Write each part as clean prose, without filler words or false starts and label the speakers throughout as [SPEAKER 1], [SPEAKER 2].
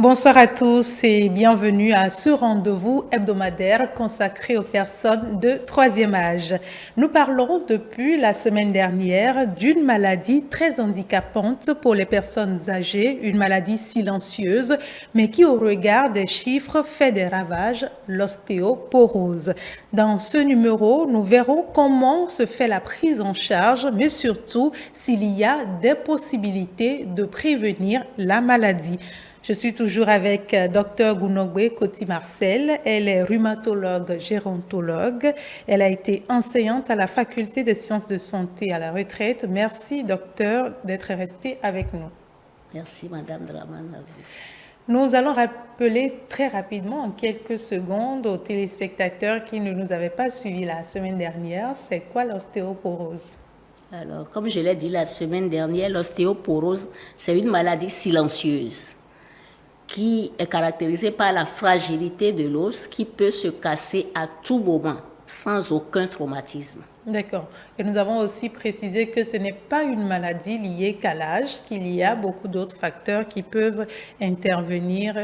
[SPEAKER 1] Bonsoir à tous et bienvenue à ce rendez-vous hebdomadaire consacré aux personnes de troisième âge. Nous parlons depuis la semaine dernière d'une maladie très handicapante pour les personnes âgées, une maladie silencieuse, mais qui au regard des chiffres fait des ravages, l'ostéoporose. Dans ce numéro, nous verrons comment se fait la prise en charge, mais surtout s'il y a des possibilités de prévenir la maladie. Je suis toujours avec Dr Gounogbe Koti-Marcel. Elle est rhumatologue, gérontologue. Elle a été enseignante à la faculté des sciences de santé à la retraite. Merci, docteur, d'être resté avec nous.
[SPEAKER 2] Merci, Madame Draman, à vous.
[SPEAKER 1] Nous allons rappeler très rapidement, en quelques secondes, aux téléspectateurs qui ne nous avaient pas suivis la semaine dernière, c'est quoi l'ostéoporose?
[SPEAKER 2] Alors, comme je l'ai dit la semaine dernière, l'ostéoporose, c'est une maladie silencieuse qui est caractérisée par la fragilité de l'os qui peut se casser à tout moment sans aucun traumatisme.
[SPEAKER 1] D'accord. Et nous avons aussi précisé que ce n'est pas une maladie liée qu'à l'âge, qu'il y a beaucoup d'autres facteurs qui peuvent intervenir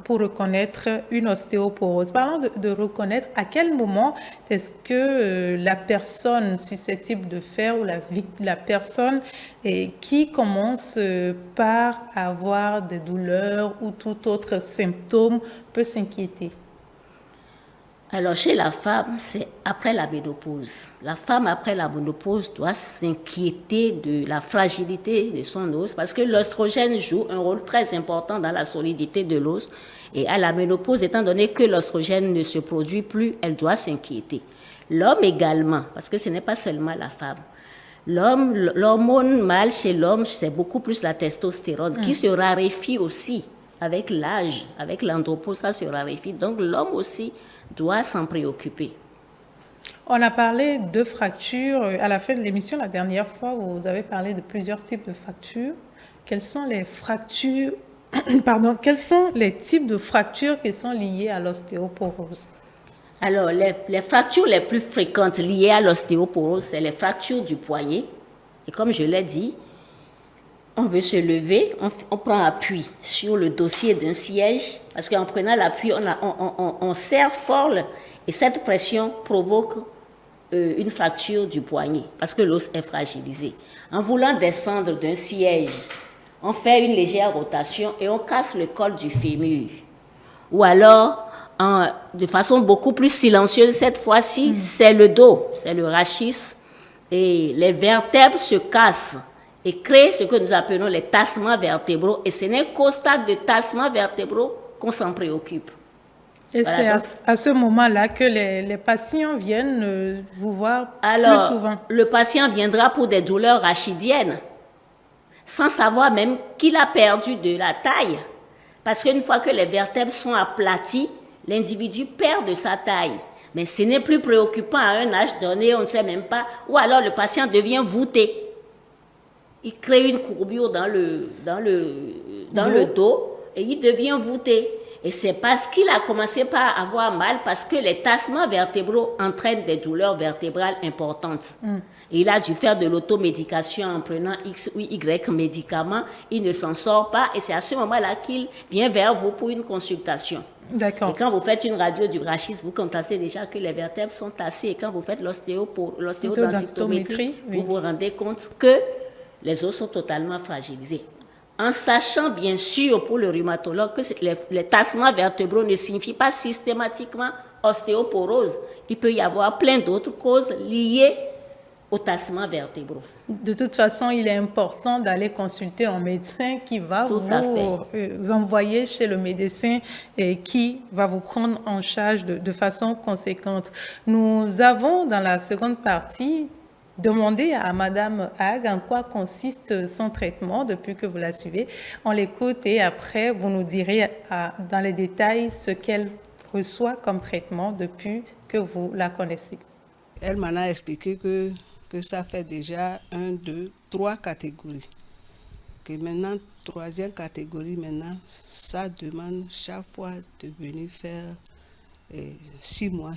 [SPEAKER 1] pour reconnaître une ostéoporose. Parlons de reconnaître, à quel moment est-ce que la personne susceptible de faire ou la personne qui commence par avoir des douleurs ou tout autre symptôme peut s'inquiéter?
[SPEAKER 2] Alors, chez la femme, c'est après la ménopause. La femme, après la ménopause, doit s'inquiéter de la fragilité de son os parce que l'oestrogène joue un rôle très important dans la solidité de l'os. Et à la ménopause, étant donné que l'oestrogène ne se produit plus, elle doit s'inquiéter. L'homme également, parce que ce n'est pas seulement la femme. L'hormone mâle chez l'homme, c'est beaucoup plus la testostérone qui se raréfie aussi avec l'âge, avec l'andropause, ça se raréfie. Donc, l'homme aussi doit s'en préoccuper.
[SPEAKER 1] On a parlé de fractures. À la fin de l'émission, la dernière fois, vous avez parlé de plusieurs types de fractures. Quelles sont les fractures, quels sont les types de fractures qui sont liées à l'ostéoporose?
[SPEAKER 2] Alors, les fractures les plus fréquentes liées à l'ostéoporose, c'est les fractures du poignet. Et comme je l'ai dit, on veut se lever, on prend appui sur le dossier d'un siège, parce qu'en prenant l'appui, on serre fort, et cette pression provoque une fracture du poignet, parce que l'os est fragilisé. En voulant descendre d'un siège, on fait une légère rotation et on casse le col du fémur. Ou alors, de façon beaucoup plus silencieuse cette fois-ci, c'est le dos, c'est le rachis, et les vertèbres se cassent et créent ce que nous appelons les tassements vertébraux. Et ce n'est qu'au stade de tassements vertébraux qu'on s'en préoccupe.
[SPEAKER 1] Et voilà, c'est à ce moment-là que les patients viennent vous voir plus souvent.
[SPEAKER 2] Le patient viendra pour des douleurs rachidiennes, sans savoir même qu'il a perdu de la taille. Parce qu'une fois que les vertèbres sont aplaties, l'individu perd de sa taille. Mais ce n'est plus préoccupant à un âge donné, on ne sait même pas. Ou alors le patient devient voûté. Il crée une courbure dans le dos et il devient voûté. Et c'est parce qu'il a commencé par avoir mal, parce que les tassements vertébraux entraînent des douleurs vertébrales importantes. Et il a dû faire de l'automédication en prenant X ou Y médicaments. Il ne s'en sort pas et c'est à ce moment-là qu'il vient vers vous pour une consultation.
[SPEAKER 1] D'accord.
[SPEAKER 2] Et quand vous faites une radio du rachis, vous constatez déjà que les vertèbres sont tassées. Et quand vous faites l'ostéodensitométrie, vous vous rendez compte que les os sont totalement fragilisés. En sachant bien sûr pour le rhumatologue que les tassements vertébraux ne signifient pas systématiquement ostéoporose. Il peut y avoir plein d'autres causes liées aux tassements vertébraux.
[SPEAKER 1] De toute façon, il est important d'aller consulter un médecin qui va vous envoyer chez le médecin et qui va vous prendre en charge de façon conséquente. Nous avons dans la seconde partie demandé à Madame Hague en quoi consiste son traitement depuis que vous la suivez. On l'écoute et après, vous nous direz dans les détails ce qu'elle reçoit comme traitement depuis que vous la connaissez.
[SPEAKER 3] Elle m'en a expliqué que ça fait déjà 1, 2, 3 catégories. Que maintenant, troisième catégorie, maintenant, ça demande chaque fois de venir faire 6 mois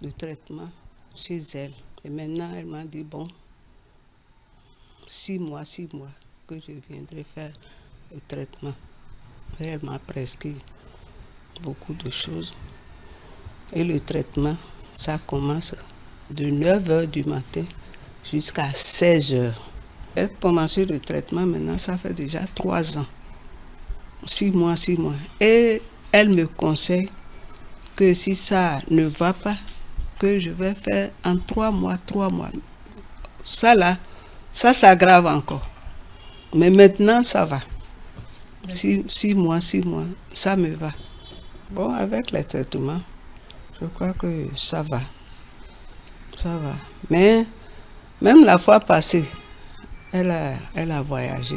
[SPEAKER 3] de traitement chez elle. Et maintenant, elle m'a dit, bon, 6 mois, que je viendrai faire le traitement. Et elle m'a prescrit beaucoup de choses. Et le traitement, ça commence de 9h du matin jusqu'à 16h. Elle a commencé le traitement, maintenant ça fait déjà 3 ans. 6 mois. Et elle me conseille que si ça ne va pas, que je vais faire en 3 mois. Ça là, ça s'aggrave encore. Mais maintenant, ça va. 6 mois, ça me va. Bon, avec les traitements, je crois que ça va. Ça va. Mais même la fois passée, elle a voyagé.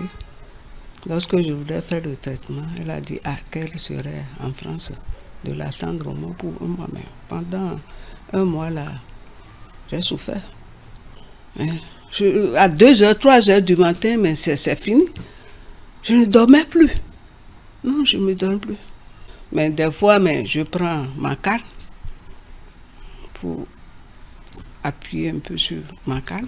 [SPEAKER 3] Lorsque je voulais faire le traitement, elle a dit qu'elle serait en France, de l'attendre au moins pour un mois. Mais pendant un mois, là, j'ai souffert. À 2h, 3h du matin, mais c'est fini. Je ne dormais plus. Non, je ne me donne plus. Mais des fois, je prends ma canne pour appuyer un peu sur ma canne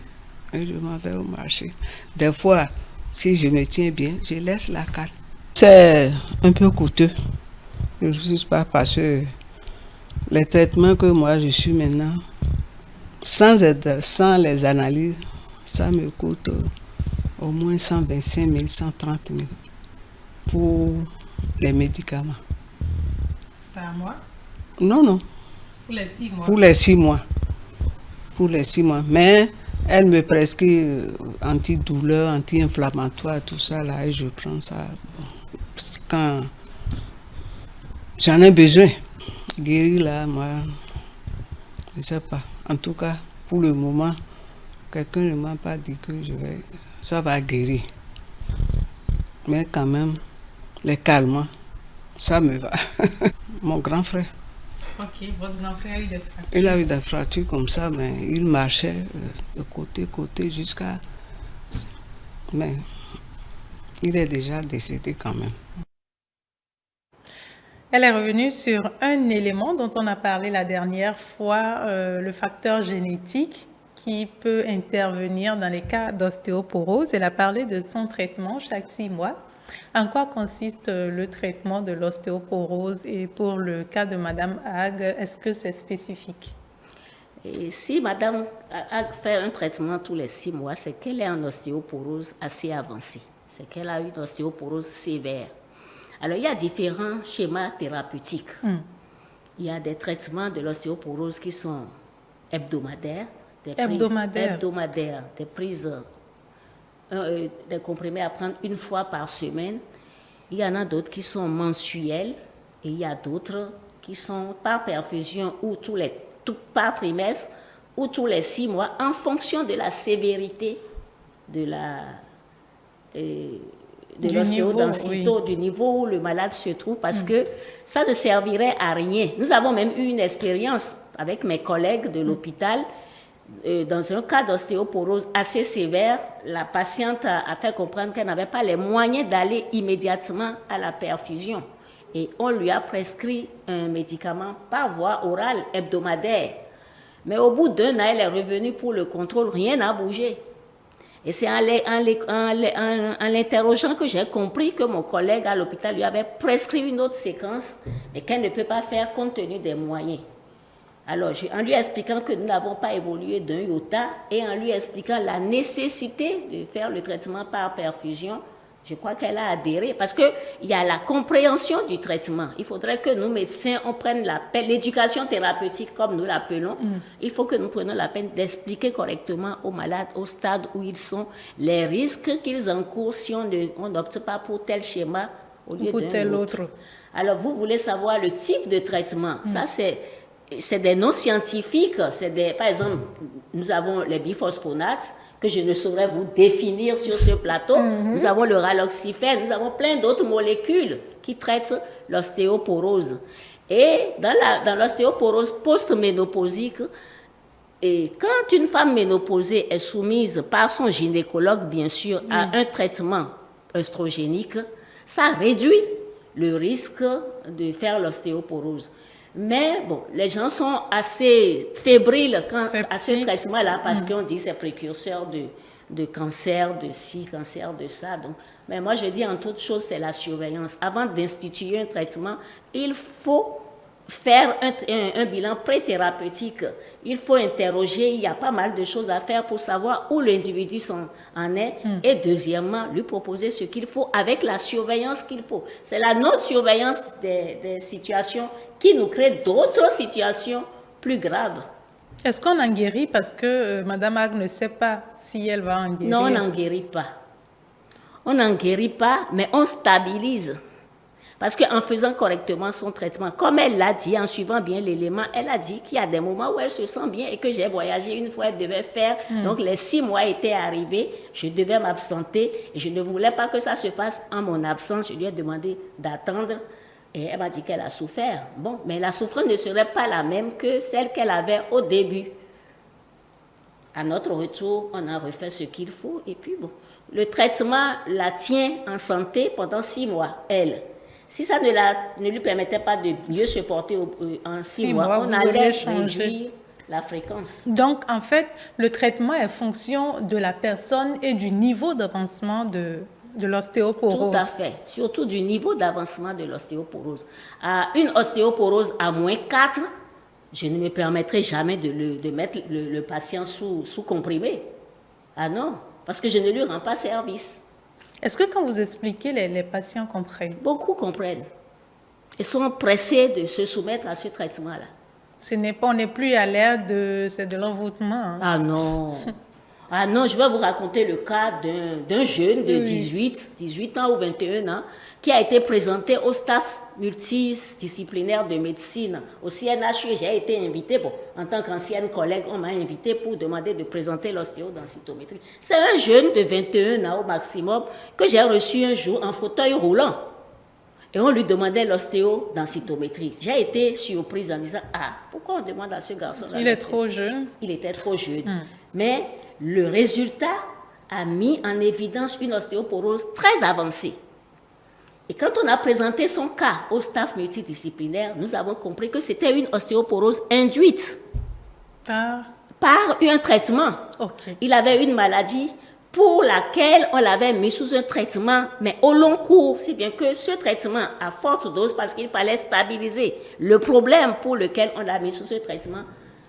[SPEAKER 3] et je m'en vais au marché. Des fois, si je me tiens bien, je laisse la canne. C'est un peu coûteux. Je ne sais pas parce que les traitements que moi je suis maintenant, sans les analyses, ça me coûte au moins 125 000, 130 000 pour les médicaments.
[SPEAKER 1] Par mois?
[SPEAKER 3] Non.
[SPEAKER 1] Pour les 6 mois?
[SPEAKER 3] Pour les 6 mois. Mais elle me prescrit antidouleur, anti-inflammatoire, tout ça là, et je prends ça quand j'en ai besoin. Guérir là, moi, je ne sais pas. En tout cas, pour le moment, quelqu'un ne m'a pas dit que ça va guérir. Mais quand même, les calmants, ça me va. Mon grand frère.
[SPEAKER 1] Ok, votre grand frère a eu des fractures.
[SPEAKER 3] Il a eu des fractures comme ça, mais il marchait de côté jusqu'à... Mais il est déjà décédé quand même.
[SPEAKER 1] Elle est revenue sur un élément dont on a parlé la dernière fois, le facteur génétique qui peut intervenir dans les cas d'ostéoporose. Elle a parlé de son traitement chaque 6 mois. En quoi consiste le traitement de l'ostéoporose et pour le cas de Madame Hague, est-ce que c'est spécifique?
[SPEAKER 2] Et si Madame Hague fait un traitement tous les 6 mois, c'est qu'elle est en ostéoporose assez avancée. C'est qu'elle a une ostéoporose sévère. Alors, il y a différents schémas thérapeutiques. Il y a des traitements de l'ostéoporose qui sont hebdomadaires, des prises, des comprimés à prendre une fois par semaine. Il y en a d'autres qui sont mensuels et il y a d'autres qui sont par perfusion ou par trimestre ou tous les 6 mois en fonction de la sévérité de l'ostéodensité, du niveau où le malade se trouve, parce que ça ne servirait à rien. Nous avons même eu une expérience avec mes collègues de l'hôpital. Dans un cas d'ostéoporose assez sévère, la patiente a fait comprendre qu'elle n'avait pas les moyens d'aller immédiatement à la perfusion. Et on lui a prescrit un médicament par voie orale hebdomadaire. Mais au bout d'1 an, elle est revenue pour le contrôle, rien n'a bougé. Et c'est en l'interrogeant que j'ai compris que mon collègue à l'hôpital lui avait prescrit une autre séquence, mais qu'elle ne peut pas faire compte tenu des moyens. Alors, en lui expliquant que nous n'avons pas évolué d'un iota et en lui expliquant la nécessité de faire le traitement par perfusion, je crois qu'elle a adhéré parce qu'il y a la compréhension du traitement. Il faudrait que nous, médecins, on prenne l'éducation thérapeutique, comme nous l'appelons. Il faut que nous prenions la peine d'expliquer correctement aux malades, au stade où ils sont, les risques qu'ils encourent si on n'opte pas pour tel schéma au lieu d'un autre. Alors, vous voulez savoir le type de traitement. Ça, c'est des non scientifiques. Par exemple, nous avons les biphosphonates, que je ne saurais vous définir sur ce plateau. Nous avons le raloxifène, nous avons plein d'autres molécules qui traitent l'ostéoporose. Et dans l'ostéoporose post-ménopausique, et quand une femme ménopausée est soumise par son gynécologue, bien sûr, à un traitement œstrogénique, ça réduit le risque de faire l'ostéoporose. Mais bon, les gens sont assez fébriles à ce traitement-là parce qu'on dit que c'est précurseur de cancer, de ci, cancer, de ça. Donc, mais moi, je dis en toute chose, c'est la surveillance. Avant d'instituer un traitement, il faut faire un bilan pré-thérapeutique. Il faut interroger, il y a pas mal de choses à faire pour savoir où l'individu en est. Et deuxièmement, lui proposer ce qu'il faut avec la surveillance qu'il faut. C'est la non-surveillance des situations qui nous crée d'autres situations plus graves.
[SPEAKER 1] Est-ce qu'on en guérit parce que Madame Ag ne sait pas si elle va en guérir?
[SPEAKER 2] Non, on n'en guérit pas. On n'en guérit pas, mais on stabilise. Parce qu'en faisant correctement son traitement, comme elle l'a dit, en suivant bien l'élément, elle a dit qu'il y a des moments où elle se sent bien et que j'ai voyagé une fois, elle devait faire. Donc les 6 mois étaient arrivés, je devais m'absenter et je ne voulais pas que ça se passe en mon absence. Je lui ai demandé d'attendre et elle m'a dit qu'elle a souffert. Bon, mais la souffrance ne serait pas la même que celle qu'elle avait au début. À notre retour, on a refait ce qu'il faut et puis bon, le traitement la tient en santé pendant 6 mois, elle. Si ça ne lui permettait pas de mieux se porter en 6 mois, on allait réduire la fréquence.
[SPEAKER 1] Donc, en fait, le traitement est fonction de la personne et du niveau d'avancement de l'ostéoporose.
[SPEAKER 2] Tout à fait. Surtout du niveau d'avancement de l'ostéoporose. Une ostéoporose à -4, je ne me permettrai jamais de mettre le patient sous comprimé. Ah non, parce que je ne lui rends pas service.
[SPEAKER 1] Est-ce que quand vous expliquez, les patients comprennent?
[SPEAKER 2] Beaucoup comprennent. Ils sont pressés de se soumettre à ce traitement-là.
[SPEAKER 1] On n'est plus à l'ère c'est de l'envoûtement. Hein.
[SPEAKER 2] Ah non. Ah non, je vais vous raconter le cas d'un jeune de 18 ans ou 21 ans qui a été présenté au staff multidisciplinaire de médecine au CNHU. J'ai été invitée, en tant qu'ancienne collègue, on m'a invitée pour demander de présenter l'ostéodensitométrie. C'est un jeune de 21 ans au maximum que j'ai reçu un jour en fauteuil roulant. Et on lui demandait l'ostéodensitométrie. J'ai été surprise en disant, pourquoi on demande à ce garçon?
[SPEAKER 1] Il est trop jeune.
[SPEAKER 2] Il était trop jeune. Mais le résultat a mis en évidence une ostéoporose très avancée. Et quand on a présenté son cas au staff multidisciplinaire, nous avons compris que c'était une ostéoporose induite par un traitement.
[SPEAKER 1] Okay.
[SPEAKER 2] Il avait une maladie pour laquelle on l'avait mis sous un traitement, mais au long cours, si bien que ce traitement à forte dose, parce qu'il fallait stabiliser le problème pour lequel on l'a mis sous ce traitement,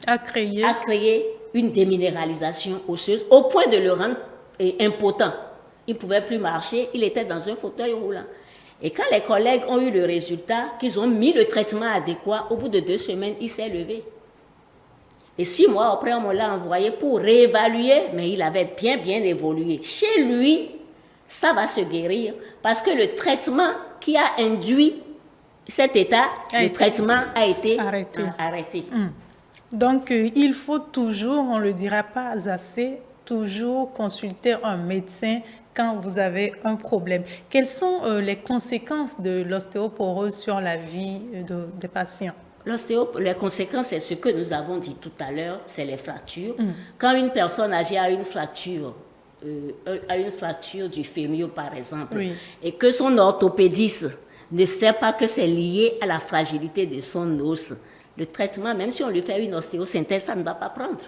[SPEAKER 2] a créé une déminéralisation osseuse au point de le rendre impotent. Il ne pouvait plus marcher, il était dans un fauteuil roulant. Et quand les collègues ont eu le résultat, qu'ils ont mis le traitement adéquat, au bout de 2 semaines, il s'est levé. Et 6 mois après, on me l'a envoyé pour réévaluer, mais il avait bien évolué. Chez lui, ça va se guérir parce que le traitement qui a induit cet état, le traitement a été arrêté.
[SPEAKER 1] Donc, il faut toujours, on ne le dira pas assez, toujours consulter un médecin quand vous avez un problème. Quelles sont les conséquences de l'ostéoporose sur la vie des patients?
[SPEAKER 2] Les conséquences, c'est ce que nous avons dit tout à l'heure, c'est les fractures. Quand une personne âgée a une fracture du fémur, par exemple, et que son orthopédiste ne sait pas que c'est lié à la fragilité de son os, le traitement, même si on lui fait une ostéosynthèse, ça ne va pas prendre.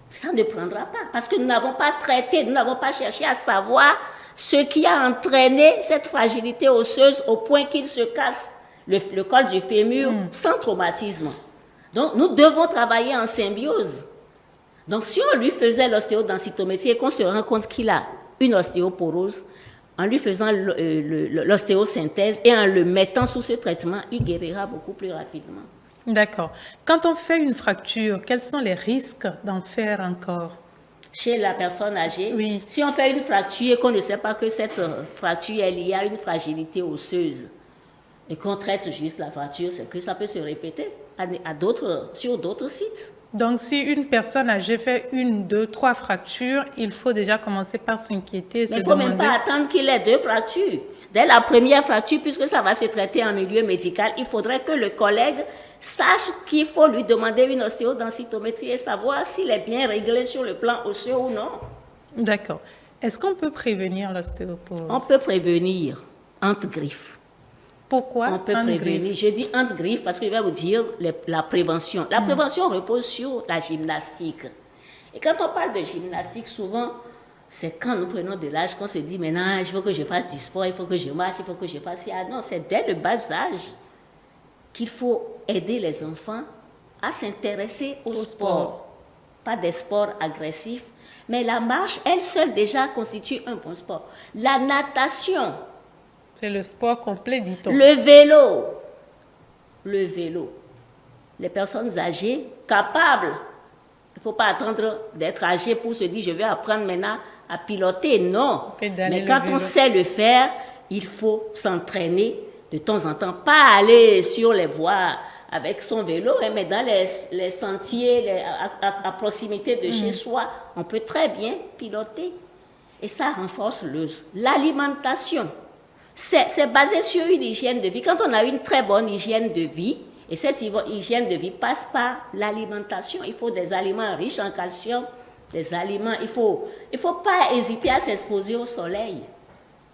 [SPEAKER 2] Ça ne prendra pas, parce que nous n'avons pas traité, nous n'avons pas cherché à savoir ce qui a entraîné cette fragilité osseuse au point qu'il se casse le col du fémur sans traumatisme. Donc, nous devons travailler en symbiose. Donc, si on lui faisait l'ostéodensitométrie et qu'on se rend compte qu'il a une ostéoporose, en lui faisant l'ostéosynthèse et en le mettant sous ce traitement, il guérira beaucoup plus rapidement.
[SPEAKER 1] D'accord. Quand on fait une fracture, quels sont les risques d'en faire encore?
[SPEAKER 2] Chez la personne âgée, si on fait une fracture et qu'on ne sait pas que cette fracture est liée à une fragilité osseuse et qu'on traite juste la fracture, c'est que ça peut se répéter sur d'autres sites.
[SPEAKER 1] Donc, si une personne âgée fait 1, 2, 3 fractures, il faut déjà commencer par s'inquiéter, se demander...
[SPEAKER 2] Mais il ne faut même pas attendre qu'il ait 2 fractures. Dès la première fracture, puisque ça va se traiter en milieu médical, il faudrait que le collègue sache qu'il faut lui demander une ostéodensitométrie et savoir s'il est bien réglé sur le plan osseux ou non.
[SPEAKER 1] D'accord. Est-ce qu'on peut prévenir l'ostéoporose?
[SPEAKER 2] On peut prévenir entre griffes.
[SPEAKER 1] Pourquoi?
[SPEAKER 2] On peut prévenir. Je dis entre griffes parce que je vais vous dire la prévention. La prévention repose sur la gymnastique. Et quand on parle de gymnastique, souvent, C'est quand nous prenons de l'âge qu'on se dit maintenant, il faut que je fasse du sport, il faut que je marche, il faut que je fasse ça. Non, c'est dès le bas âge qu'il faut aider les enfants à s'intéresser au sport. Pas des sports agressifs, mais la marche, elle seule déjà constitue un bon sport. La natation.
[SPEAKER 1] C'est le sport complet, dit-on.
[SPEAKER 2] Le vélo. Le vélo. Les personnes âgées, capables. Il ne faut pas attendre d'être âgé pour se dire je vais apprendre maintenant à piloter. Non. Mais quand on sait le faire, il faut s'entraîner de temps en temps. Pas aller sur les voies avec son vélo, mais dans les sentiers à proximité de chez soi, on peut très bien piloter. Et ça renforce l'alimentation. C'est basé sur une hygiène de vie. Quand on a une très bonne hygiène de vie, et cette hygiène de vie passe par l'alimentation. Il faut des aliments riches en calcium, des aliments. Il faut pas hésiter à s'exposer au soleil.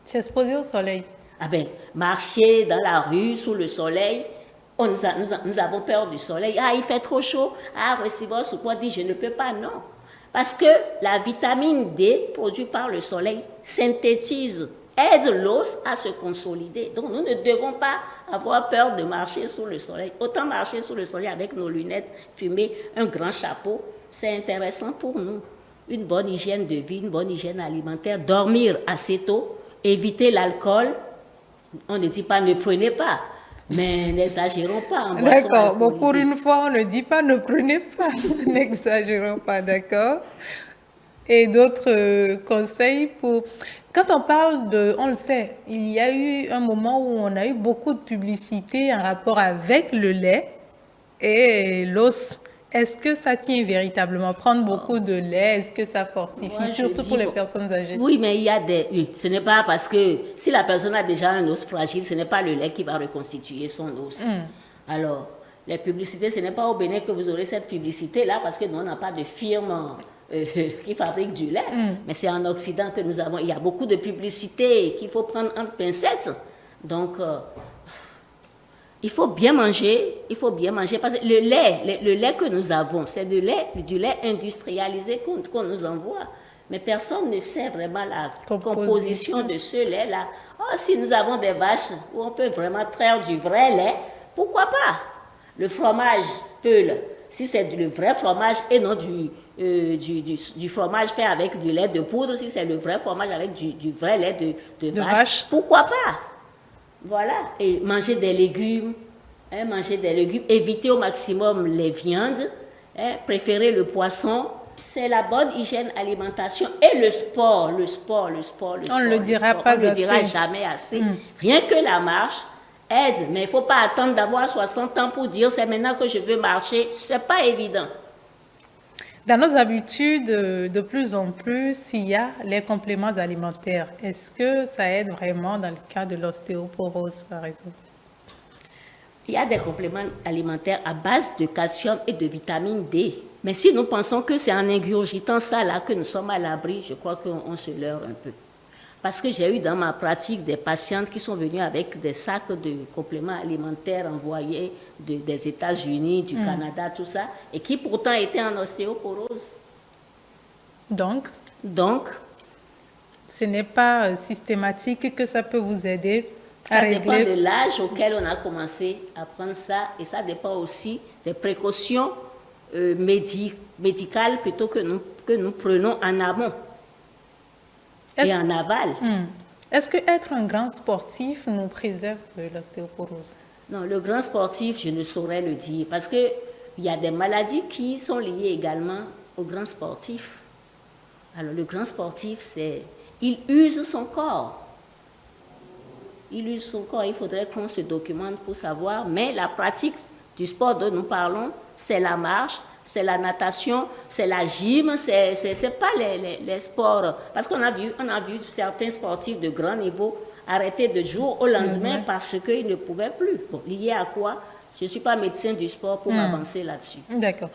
[SPEAKER 1] S'exposer au soleil.
[SPEAKER 2] Ah ben, marcher dans la rue sous le soleil. Nous avons peur du soleil. Ah, il fait trop chaud. Ah, receveur sous quoi dit je ne peux pas. Non. Parce que la vitamine D produite par le soleil synthétise, aide l'os à se consolider. Donc, nous ne devons pas avoir peur de marcher sous le soleil. Autant marcher sous le soleil avec nos lunettes fumées, un grand chapeau, c'est intéressant pour nous. Une bonne hygiène de vie, une bonne hygiène alimentaire, dormir assez tôt, éviter l'alcool. On ne dit pas ne prenez pas, mais n'exagérons pas en boisson alcoolisée.
[SPEAKER 1] D'accord, bon, pour une fois, on ne dit pas ne prenez pas, n'exagérons pas, d'accord. Et d'autres conseils pour... Quand on parle de... On le sait, il y a eu un moment où on a eu beaucoup de publicité en rapport avec le lait et l'os. Est-ce que ça tient véritablement? Prendre beaucoup de lait, est-ce que ça fortifie, surtout pour les personnes âgées?
[SPEAKER 2] Oui, mais il y a des... Oui, ce n'est pas parce que si la personne a déjà un os fragile, ce n'est pas le lait qui va reconstituer son os. Alors, les publicités, ce n'est pas au Bénin que vous aurez cette publicité-là parce que nous, on n'a pas de firme... qui fabrique du lait, mais c'est en Occident que nous avons, il y a beaucoup de publicités qu'il faut prendre en pincettes. Donc, il faut bien manger, parce que le lait que nous avons, c'est du lait industrialisé qu'on nous envoie. Mais personne ne sait vraiment la composition de ce lait-là. Oh, si nous avons des vaches où on peut vraiment traire du vrai lait, pourquoi pas? Le fromage Peul, si c'est le vrai fromage et non du fromage fait avec du lait de poudre, si c'est le vrai fromage avec du vrai lait de vache, pourquoi pas? Voilà. Et manger des légumes, éviter au maximum les viandes, préférer le poisson. C'est la bonne hygiène alimentation et le sport. On ne le dira jamais assez. Rien que la marche aide, mais il ne faut pas attendre d'avoir 60 ans pour dire c'est maintenant que je veux marcher. Ce n'est pas évident.
[SPEAKER 1] Dans nos habitudes, de plus en plus, il y a les compléments alimentaires. Est-ce que ça aide vraiment dans le cas de l'ostéoporose, par exemple?
[SPEAKER 2] Il y a des compléments alimentaires à base de calcium et de vitamine D. Mais si nous pensons que c'est en ingurgitant ça là que nous sommes à l'abri, je crois qu'on se leurre un peu. Parce que j'ai eu dans ma pratique des patientes qui sont venues avec des sacs de compléments alimentaires envoyés des États-Unis, du Canada, tout ça, et qui pourtant étaient en ostéoporose.
[SPEAKER 1] Donc, ce n'est pas systématique que ça peut vous aider à régler.
[SPEAKER 2] Ça dépend de l'âge auquel on a commencé à prendre ça, et ça dépend aussi des précautions médicales plutôt que nous prenons en amont. Et en aval.
[SPEAKER 1] Est-ce que être un grand sportif nous préserve de l'ostéoporose?
[SPEAKER 2] Non, le grand sportif, je ne saurais le dire, parce qu'il y a des maladies qui sont liées également au grand sportif. Alors, le grand sportif, il use son corps. Il faudrait qu'on se documente pour savoir, mais la pratique du sport dont nous parlons, c'est la marche, c'est la natation, c'est la gym, c'est pas les sports. Parce qu'on a vu certains sportifs de grand niveau arrêter de jour au lendemain parce qu'ils ne pouvaient plus. Bon, lié à quoi? Je ne suis pas médecin du sport pour m'avancer là-dessus.
[SPEAKER 1] D'accord.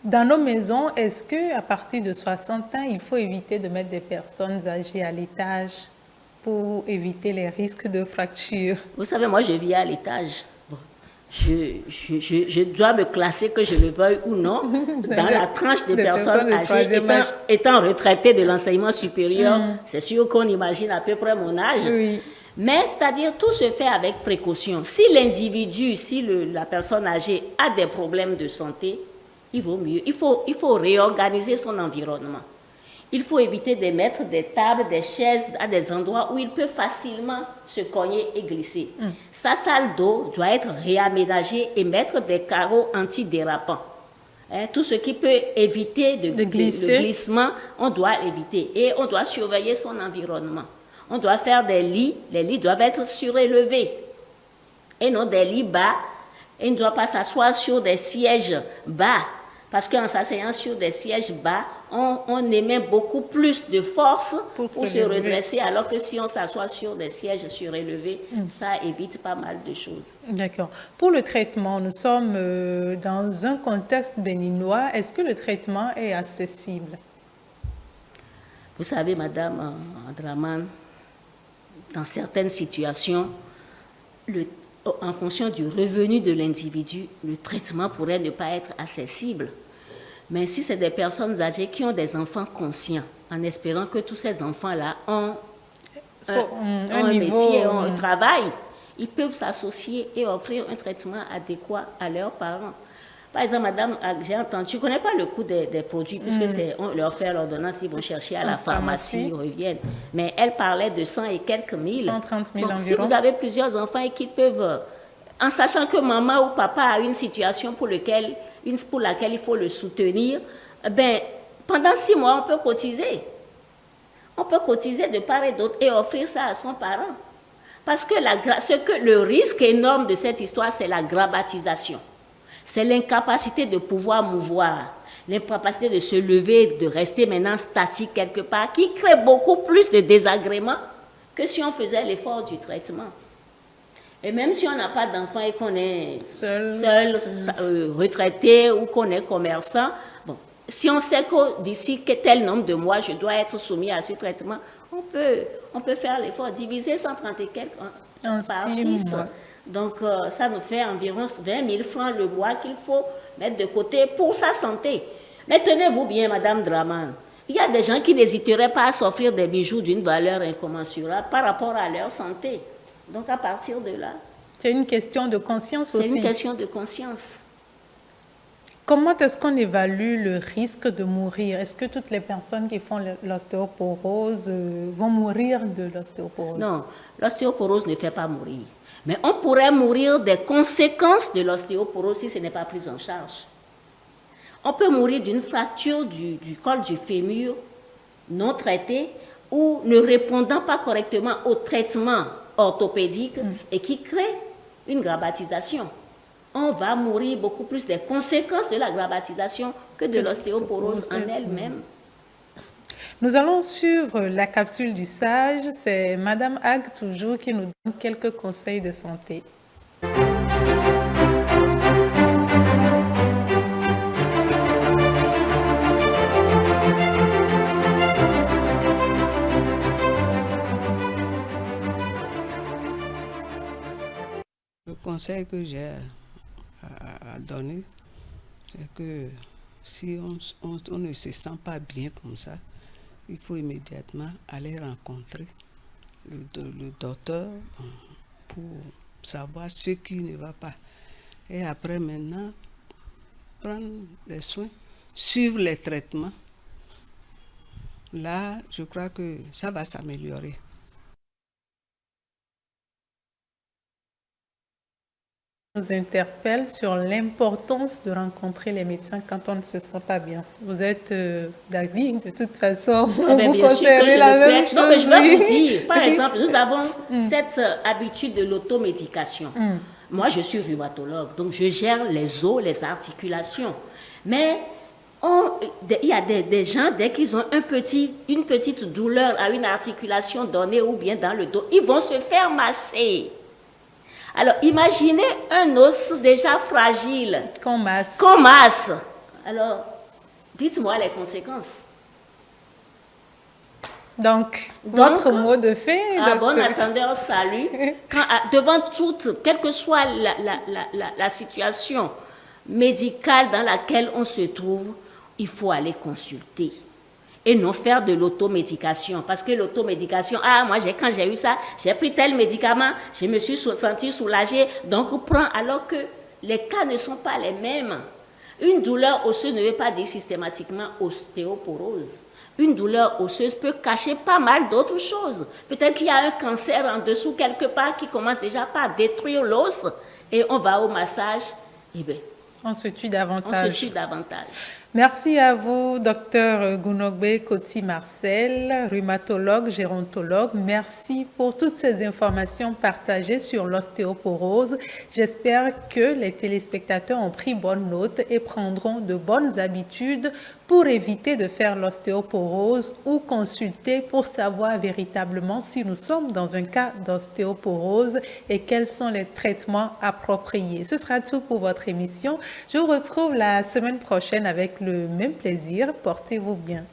[SPEAKER 1] Dans nos maisons, est-ce qu'à partir de 60 ans, il faut éviter de mettre des personnes âgées à l'étage pour éviter les risques de fractures?
[SPEAKER 2] Vous savez, moi, je vis à l'étage. Bon. je dois me classer, que je le veuille ou non, dans la tranche des personnes âgées. Étant retraitée de l'enseignement supérieur, c'est sûr qu'on imagine à peu près mon âge.
[SPEAKER 1] Oui.
[SPEAKER 2] Mais c'est-à-dire, tout se fait avec précaution. Si l'individu, si la personne âgée a des problèmes de santé, il vaut mieux. Il faut réorganiser son environnement. Il faut éviter de mettre des tables, des chaises à des endroits où il peut facilement se cogner et glisser. Sa salle d'eau doit être réaménagée et mettre des carreaux antidérapants. Tout ce qui peut éviter le glissement, on doit éviter. Et on doit surveiller son environnement. On doit faire des lits. Les lits doivent être surélevés. Et non des lits bas. Et on ne doit pas s'asseoir sur des sièges bas. Parce qu'en s'asseyant sur des sièges bas, on émet beaucoup plus de force pour se redresser, alors que si on s'assoit sur des sièges surélevés, ça évite pas mal de choses.
[SPEAKER 1] D'accord. Pour le traitement, nous sommes dans un contexte béninois. Est-ce que le traitement est accessible?
[SPEAKER 2] Vous savez, Madame Draman, dans certaines situations, en fonction du revenu de l'individu, le traitement pourrait ne pas être accessible. Mais si c'est des personnes âgées qui ont des enfants conscients, en espérant que tous ces enfants-là ont un métier, ont un travail, ils peuvent s'associer et offrir un traitement adéquat à leurs parents. Par exemple, madame, j'ai entendu, je ne connais pas le coût des produits, puisque on leur fait l'ordonnance, ils vont chercher à la pharmacie, ils reviennent. Mais elle parlait de 100 et quelques mille.
[SPEAKER 1] 130 000
[SPEAKER 2] Donc,
[SPEAKER 1] environ.
[SPEAKER 2] si vous avez plusieurs enfants et qu'ils peuvent, en sachant que maman ou papa a une situation pour laquelle il faut le soutenir, pendant 6 mois, on peut cotiser. On peut cotiser de part et d'autre et offrir ça à son parent. Parce que le risque énorme de cette histoire, c'est la grabatisation. C'est l'incapacité de pouvoir mouvoir, l'incapacité de se lever, de rester maintenant statique quelque part, qui crée beaucoup plus de désagréments que si on faisait l'effort du traitement. Et même si on n'a pas d'enfant et qu'on est seul retraité ou qu'on est commerçant, bon, si on sait que d'ici tel nombre de mois, je dois être soumis à ce traitement, on peut faire l'effort, diviser 130 et quelques par 6. Donc, ça nous fait environ 20 000 francs le mois qu'il faut mettre de côté pour sa santé. Mais tenez-vous bien, Madame Draman, il y a des gens qui n'hésiteraient pas à s'offrir des bijoux d'une valeur incommensurable par rapport à leur santé. Donc, à partir de là...
[SPEAKER 1] C'est une question de conscience aussi.
[SPEAKER 2] C'est une question de conscience.
[SPEAKER 1] Comment est-ce qu'on évalue le risque de mourir? Est-ce que toutes les personnes qui font l'ostéoporose vont mourir de l'ostéoporose?
[SPEAKER 2] Non, l'ostéoporose ne fait pas mourir. Mais on pourrait mourir des conséquences de l'ostéoporose si ce n'est pas pris en charge. On peut mourir d'une fracture du col du fémur non traitée ou ne répondant pas correctement au traitement orthopédique et qui crée une grabatisation. On va mourir beaucoup plus des conséquences de la grabatisation que de l'ostéoporose en elle-même.
[SPEAKER 1] Nous allons suivre la capsule du sage. C'est Madame Ag toujours qui nous donne quelques conseils de santé.
[SPEAKER 3] Le conseil que j'ai à donner, c'est que si on ne se sent pas bien comme ça, il faut immédiatement aller rencontrer le docteur pour savoir ce qui ne va pas. Et après maintenant, prendre des soins, suivre les traitements. Là, je crois que ça va s'améliorer.
[SPEAKER 1] Nous interpelle sur l'importance de rencontrer les médecins quand on ne se sent pas bien. Vous êtes d'avis, de toute façon, vous conseillerez la même chose.
[SPEAKER 2] Non, mais je vais vous dire, par exemple, nous avons cette habitude de l'automédication. Moi, je suis rhumatologue, donc je gère les os, les articulations. Mais il y a des gens, dès qu'ils ont une petite douleur à une articulation donnée ou bien dans le dos, ils vont se faire masser. Alors, imaginez un os déjà fragile.
[SPEAKER 1] Qu'on masse.
[SPEAKER 2] Alors, dites-moi les conséquences.
[SPEAKER 1] Donc, votre mot de fin.
[SPEAKER 2] Ah bon, attendez, on salue. Devant toute, quelle que soit la situation médicale dans laquelle on se trouve, il faut aller consulter. Et non faire de l'automédication. Parce que l'automédication, moi, quand j'ai eu ça, j'ai pris tel médicament, je me suis sentie soulagée, donc prends, alors que les cas ne sont pas les mêmes. Une douleur osseuse ne veut pas dire systématiquement ostéoporose. Une douleur osseuse peut cacher pas mal d'autres choses. Peut-être qu'il y a un cancer en dessous quelque part qui commence déjà par détruire l'os et on va au massage, et bien,
[SPEAKER 1] on se tue davantage. Merci à vous, Dr Gounogbe Koti Marcel, rhumatologue, gérontologue. Merci pour toutes ces informations partagées sur l'ostéoporose. J'espère que les téléspectateurs ont pris bonne note et prendront de bonnes habitudes pour éviter de faire l'ostéoporose ou consulter pour savoir véritablement si nous sommes dans un cas d'ostéoporose et quels sont les traitements appropriés. Ce sera tout pour votre émission. Je vous retrouve la semaine prochaine avec le même plaisir. Portez-vous bien.